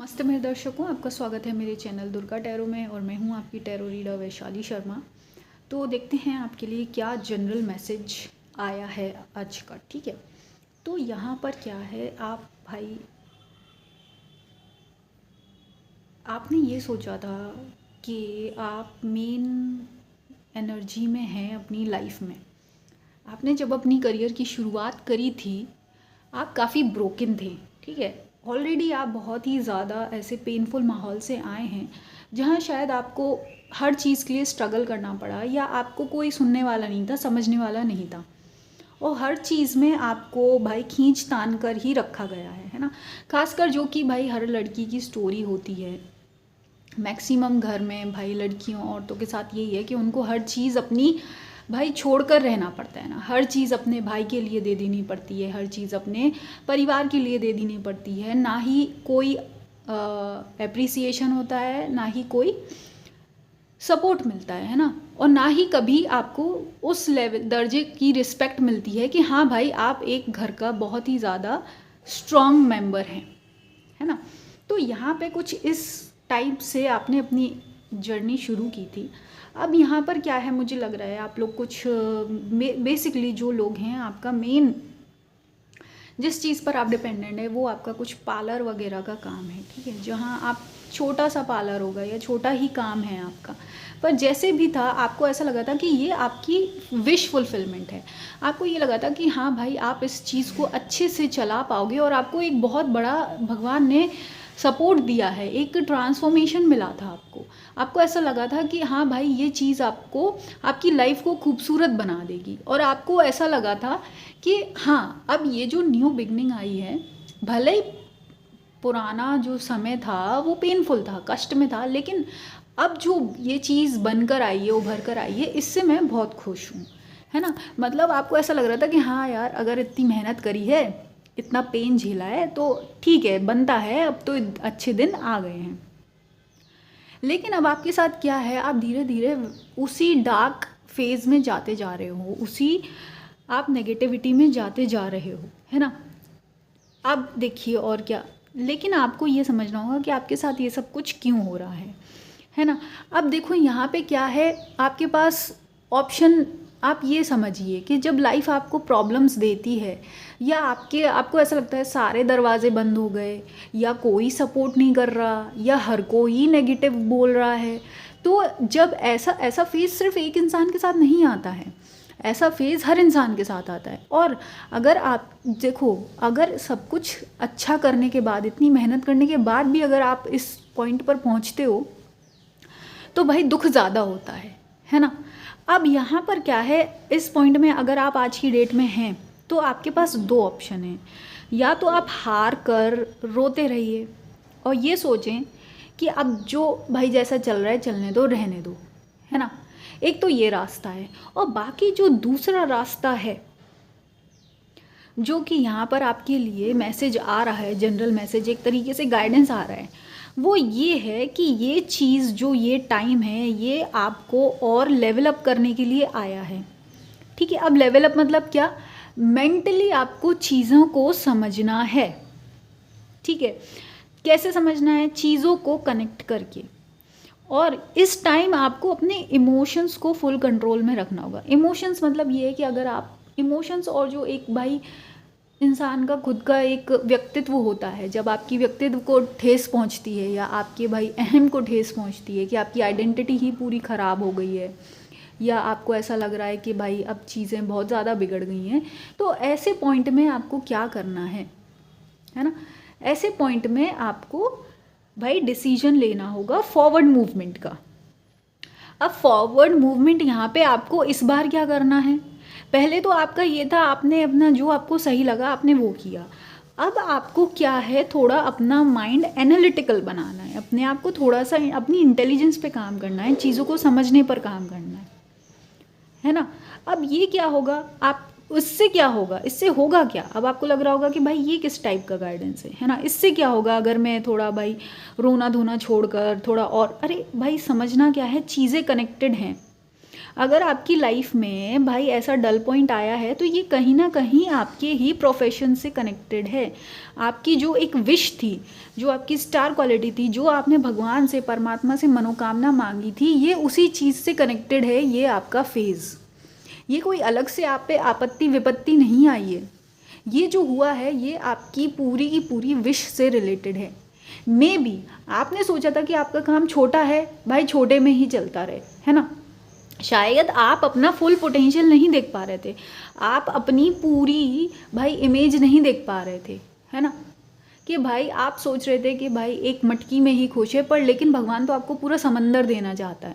नमस्ते मेरे दर्शकों, आपका स्वागत है मेरे चैनल दुर्गा टैरो में और मैं हूं आपकी टैरो रीडर वैशाली शर्मा। तो देखते हैं आपके लिए क्या जनरल मैसेज आया है आज का। ठीक है, तो यहाँ पर क्या है, आप भाई आपने ये सोचा था कि आप मेन एनर्जी में हैं अपनी लाइफ में। आपने जब अपनी करियर की शुरुआत करी थी, आप काफ़ी ब्रोकन थे। ठीक है, ऑलरेडी आप बहुत ही ज़्यादा ऐसे पेनफुल माहौल से आए हैं जहाँ शायद आपको हर चीज़ के लिए स्ट्रगल करना पड़ा, या आपको कोई सुनने वाला नहीं था, समझने वाला नहीं था, और हर चीज़ में आपको भाई खींच तान कर ही रखा गया है ना। खासकर जो कि भाई हर लड़की की स्टोरी होती है। मैक्सिमम घर में भाई लड़कियों औरतों के साथ यही है कि उनको हर चीज़ अपनी भाई छोड़कर रहना पड़ता है ना। हर चीज़ अपने भाई के लिए दे देनी पड़ती है, हर चीज़ अपने परिवार के लिए दे देनी पड़ती है। ना ही कोई एप्रिसिएशन होता है, ना ही कोई सपोर्ट मिलता है ना। और ना ही कभी आपको उस लेवल दर्जे की रिस्पेक्ट मिलती है कि हाँ भाई आप एक घर का बहुत ही ज़्यादा स्ट्रॉन्ग मेंबर हैं, है ना। तो यहाँ पे कुछ इस टाइप से आपने अपनी जर्नी शुरू की थी। अब यहाँ पर क्या है, मुझे लग रहा है आप लोग कुछ बेसिकली जो लोग हैं, आपका मेन जिस चीज़ पर आप डिपेंडेंट है वो आपका कुछ पार्लर वगैरह का काम है। ठीक है, जहाँ आप छोटा सा पार्लर होगा या छोटा ही काम है आपका, पर जैसे भी था आपको ऐसा लगा था कि ये आपकी विश फुलफिलमेंट है। आपको ये लगा था कि हाँ भाई आप इस चीज़ को अच्छे से चला पाओगे, और आपको एक बहुत बड़ा भगवान ने सपोर्ट दिया है, एक ट्रांसफॉर्मेशन मिला था आपको। आपको ऐसा लगा था कि हाँ भाई ये चीज़ आपको आपकी लाइफ को खूबसूरत बना देगी, और आपको ऐसा लगा था कि हाँ अब ये जो न्यू बिगनिंग आई है, भले ही पुराना जो समय था वो पेनफुल था, कष्ट में था, लेकिन अब जो ये चीज़ बनकर आई है, उभर कर आई है, इससे मैं बहुत खुश हूँ, है ना। मतलब आपको ऐसा लग रहा था कि हाँ यार अगर इतनी मेहनत करी है, इतना पेन झेला है, तो ठीक है बनता है, अब तो अच्छे दिन आ गए हैं। लेकिन अब आपके साथ क्या है, आप धीरे धीरे उसी डार्क फेज में जाते जा रहे हो, उसी आप नेगेटिविटी में जाते जा रहे हो, है ना। अब देखिए और क्या, लेकिन आपको ये समझना होगा कि आपके साथ ये सब कुछ क्यों हो रहा है ना। अब देखो यहाँ पे क्या है, आपके पास ऑप्शन, आप ये समझिए कि जब लाइफ आपको प्रॉब्लम्स देती है, या आपको ऐसा लगता है सारे दरवाजे बंद हो गए, या कोई सपोर्ट नहीं कर रहा, या हर कोई नेगेटिव बोल रहा है, तो जब ऐसा फेज सिर्फ एक इंसान के साथ नहीं आता है, ऐसा फेज़ हर इंसान के साथ आता है। और अगर आप देखो, अगर सब कुछ अच्छा करने के बाद, इतनी मेहनत करने के बाद भी अगर आप इस पॉइंट पर पहुंचते हो, तो भाई दुख ज़्यादा होता है ना। अब यहाँ पर क्या है, इस पॉइंट में अगर आप आज की डेट में हैं, तो आपके पास दो ऑप्शन हैं। या तो आप हार कर रोते रहिए और ये सोचें कि अब जो भाई जैसा चल रहा है चलने दो, रहने दो, है ना। एक तो ये रास्ता है, और बाकी जो दूसरा रास्ता है, जो कि यहाँ पर आपके लिए मैसेज आ रहा है, जनरल मैसेज, एक तरीके से गाइडेंस आ रहा है, वो ये है कि ये चीज़ जो ये टाइम है, ये आपको और लेवल अप करने के लिए आया है। ठीक है, अब लेवल अप मतलब क्या, मेंटली आपको चीज़ों को समझना है। ठीक है, कैसे समझना है, चीज़ों को कनेक्ट करके। और इस टाइम आपको अपने इमोशंस को फुल कंट्रोल में रखना होगा। इमोशंस मतलब ये है कि अगर आप इमोशंस, और जो एक भाई इंसान का खुद का एक व्यक्तित्व होता है, जब आपकी व्यक्तित्व को ठेस पहुंचती है, या आपके भाई अहम को ठेस पहुंचती है कि आपकी आइडेंटिटी ही पूरी ख़राब हो गई है, या आपको ऐसा लग रहा है कि भाई अब चीज़ें बहुत ज़्यादा बिगड़ गई हैं, तो ऐसे पॉइंट में आपको क्या करना है ना। ऐसे पॉइंट में आपको भाई डिसीजन लेना होगा फॉरवर्ड मूवमेंट का। अब फॉरवर्ड मूवमेंट यहाँ पे आपको इस बार क्या करना है, पहले तो आपका ये था, आपने अपना जो आपको सही लगा आपने वो किया। अब आपको क्या है, थोड़ा अपना माइंड एनालिटिकल बनाना है, अपने आप को थोड़ा सा अपनी इंटेलिजेंस पे काम करना है, चीज़ों को समझने पर काम करना है ना। अब ये क्या होगा, आप उससे क्या होगा, इससे होगा क्या, अब आपको लग रहा होगा कि भाई ये किस टाइप का गाइडेंस है ना। इससे क्या होगा अगर मैं थोड़ा भाई रोना धोना छोड़कर थोड़ा और, अरे भाई समझना क्या है, चीज़ें कनेक्टेड हैं। अगर आपकी लाइफ में भाई ऐसा डल पॉइंट आया है तो ये कहीं ना कहीं आपके ही प्रोफेशन से कनेक्टेड है। आपकी जो एक विश थी, जो आपकी स्टार क्वालिटी थी, जो आपने भगवान से, परमात्मा से मनोकामना मांगी थी, ये उसी चीज़ से कनेक्टेड है। ये आपका फेज़, ये कोई अलग से आप पे आपत्ति विपत्ति नहीं आई है। ये जो हुआ है ये आपकी पूरी की पूरी विश से रिलेटेड है। मे बी आपने सोचा था कि आपका काम छोटा है, भाई छोटे में ही चलता रहे, है ना। शायद आप अपना फुल पोटेंशियल नहीं देख पा रहे थे, आप अपनी पूरी भाई इमेज नहीं देख पा रहे थे, है ना। कि भाई आप सोच रहे थे कि भाई एक मटकी में ही खुश है, पर लेकिन भगवान तो आपको पूरा समंदर देना चाहता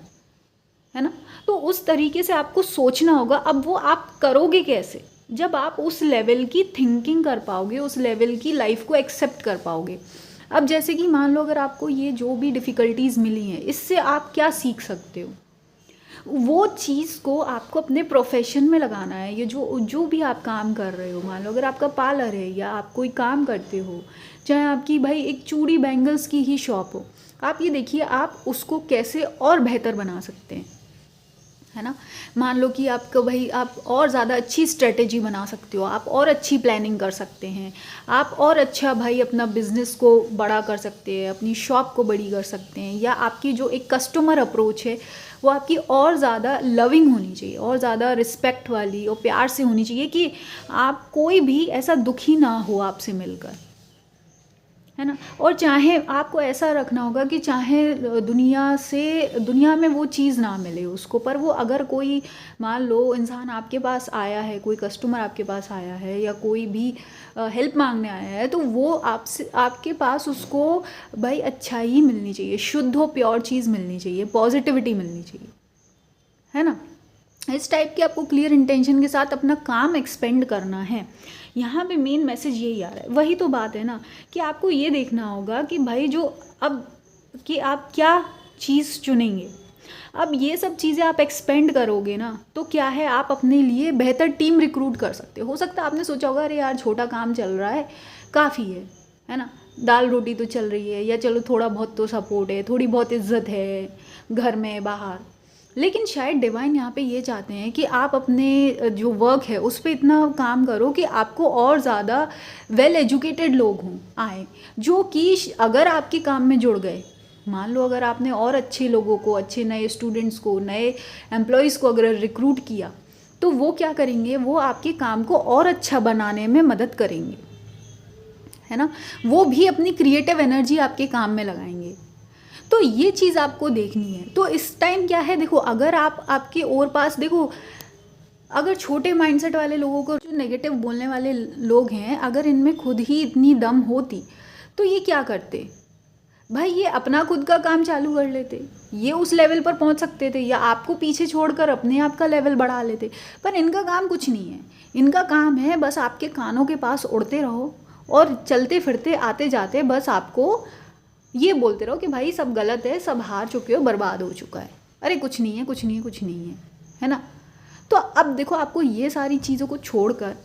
है ना। तो उस तरीके से आपको सोचना होगा। अब वो आप करोगे कैसे? जब आप उस लेवल की थिंकिंग कर पाओगे, उस लेवल की लाइफ को एक्सेप्ट कर पाओगे। अब जैसे कि मान लो अगर आपको ये जो भी डिफ़िकल्टीज़ मिली हैं, इससे आप क्या सीख सकते हो, वो चीज़ को आपको अपने प्रोफेशन में लगाना है। ये जो भी आप काम कर रहे हो, मान लो अगर आपका पार्लर है या आप कोई काम करते हो, चाहे आपकी भाई एक चूड़ी बैंगल्स की ही शॉप हो, आप ये देखिए आप उसको कैसे और बेहतर बना सकते हैं, है ना। मान लो कि आपको भाई आप और ज़्यादा अच्छी स्ट्रेटेजी बना सकते हो, आप और अच्छी प्लानिंग कर सकते हैं, आप और अच्छा भाई अपना बिजनेस को बड़ा कर सकते हैं, अपनी शॉप को बड़ी कर सकते हैं, या आपकी जो एक कस्टमर अप्रोच है वो आपकी और ज़्यादा लविंग होनी चाहिए, और ज़्यादा रिस्पेक्ट वाली और प्यार से होनी चाहिए कि आप कोई भी ऐसा दुखी ना हो आपसे मिलकर, है ना। और चाहे आपको ऐसा रखना होगा कि चाहे दुनिया में वो चीज़ ना मिले उसको, पर वो अगर कोई मान लो इंसान आपके पास आया है, कोई कस्टमर आपके पास आया है या कोई भी हेल्प मांगने आया है, तो वो आपसे आपके पास उसको भाई अच्छा ही मिलनी चाहिए, शुद्ध हो प्योर चीज़ मिलनी चाहिए, पॉजिटिविटी मिलनी चाहिए, है ना। इस टाइप के आपको क्लियर इंटेंशन के साथ अपना काम एक्सपेंड करना है। यहाँ पे मेन मैसेज यही आ रहा है। वही तो बात है ना कि आपको ये देखना होगा कि भाई जो अब कि आप क्या चीज़ चुनेंगे। अब ये सब चीज़ें आप एक्सपेंड करोगे ना, तो क्या है, आप अपने लिए बेहतर टीम रिक्रूट कर सकते हो सकता है आपने सोचा होगा अरे यार छोटा काम चल रहा है, काफ़ी है ना, दाल रोटी तो चल रही है, या चलो थोड़ा बहुत तो सपोर्ट है, थोड़ी बहुत इज्जत है घर में बाहर। लेकिन शायद डिवाइन यहाँ पे ये चाहते हैं कि आप अपने जो वर्क है उस पर इतना काम करो कि आपको और ज़्यादा वेल एजुकेटेड लोग हों आए, जो कि अगर आपके काम में जुड़ गए, मान लो अगर आपने और अच्छे लोगों को, अच्छे नए स्टूडेंट्स को, नए एम्प्लॉयज़ को अगर रिक्रूट किया, तो वो क्या करेंगे, वो आपके काम को और अच्छा बनाने में मदद करेंगे, है ना। वो भी अपनी क्रिएटिव एनर्जी आपके काम में लगाएंगे। तो ये चीज़ आपको देखनी है। तो इस टाइम क्या है, देखो अगर आप आपके और पास देखो, अगर छोटे माइंडसेट वाले लोगों को, जो नेगेटिव बोलने वाले लोग हैं, अगर इनमें खुद ही इतनी दम होती तो ये क्या करते भाई, ये अपना खुद का काम चालू कर लेते, ये उस लेवल पर पहुंच सकते थे, या आपको पीछे छोड़कर अपने आप का लेवल बढ़ा लेते। पर इनका काम कुछ नहीं है, इनका काम है बस आपके कानों के पास उड़ते रहो और चलते फिरते आते जाते बस आपको ये बोलते रहो कि भाई सब गलत है, सब हार चुके हो, बर्बाद हो चुका है, अरे कुछ नहीं है, कुछ नहीं है, कुछ नहीं है ना। तो अब देखो आपको ये सारी चीज़ों को छोड़कर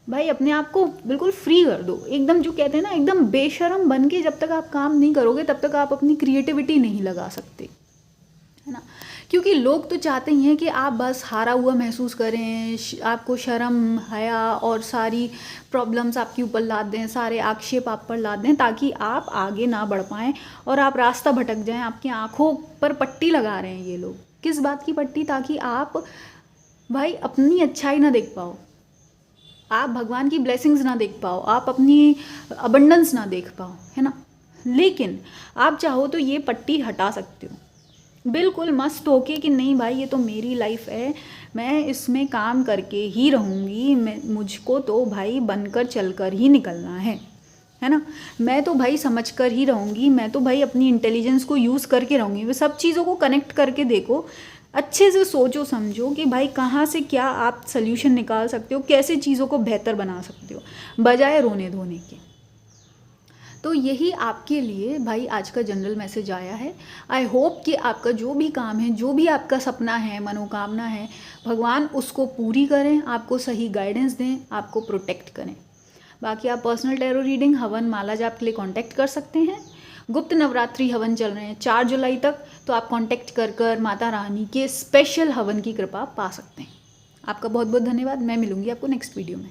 भाई अपने आप को बिल्कुल फ्री कर दो, एकदम जो कहते हैं ना, एकदम बेशर्म बन के जब तक आप काम नहीं करोगे तब तक आप अपनी क्रिएटिविटी नहीं लगा सकते, है ना। क्योंकि लोग तो चाहते ही हैं कि आप बस हारा हुआ महसूस करें, आपको शर्म हया और सारी प्रॉब्लम्स आपके ऊपर लाद दें, सारे आक्षेप आप पर लाद दें, ताकि आप आगे ना बढ़ पाएँ और आप रास्ता भटक जाएं। आपकी आंखों पर पट्टी लगा रहे हैं ये लोग, किस बात की पट्टी, ताकि आप भाई अपनी अच्छाई ना देख पाओ, आप भगवान की ब्लेसिंग्स ना देख पाओ, आप अपनी अबंडेंस ना देख पाओ, है ना। लेकिन आप चाहो तो ये पट्टी हटा सकते हो बिल्कुल मस्त होके कि नहीं भाई ये तो मेरी लाइफ है, मैं इसमें काम करके ही रहूँगी, मुझको तो भाई बनकर चलकर ही निकलना है ना। मैं तो भाई समझकर ही रहूँगी, मैं तो भाई अपनी इंटेलिजेंस को यूज़ करके रहूँगी। वे सब चीज़ों को कनेक्ट करके देखो, अच्छे से सोचो समझो कि भाई कहाँ से क्या आप सल्यूशन निकाल सकते हो, कैसे चीज़ों को बेहतर बना सकते हो बजाय रोने धोने के। तो यही आपके लिए भाई आज का जनरल मैसेज आया है। आई होप कि आपका जो भी काम है, जो भी आपका सपना है, मनोकामना है, भगवान उसको पूरी करें, आपको सही गाइडेंस दें, आपको प्रोटेक्ट करें। बाकी आप पर्सनल टैरो रीडिंग, हवन, माला जाप के लिए कांटेक्ट कर सकते हैं। गुप्त नवरात्रि हवन चल रहे हैं 4 जुलाई तक, तो आप कांटेक्ट कर माता रानी के स्पेशल हवन की कृपा पा सकते हैं। आपका बहुत बहुत धन्यवाद। मैं मिलूंगी आपको नेक्स्ट वीडियो में।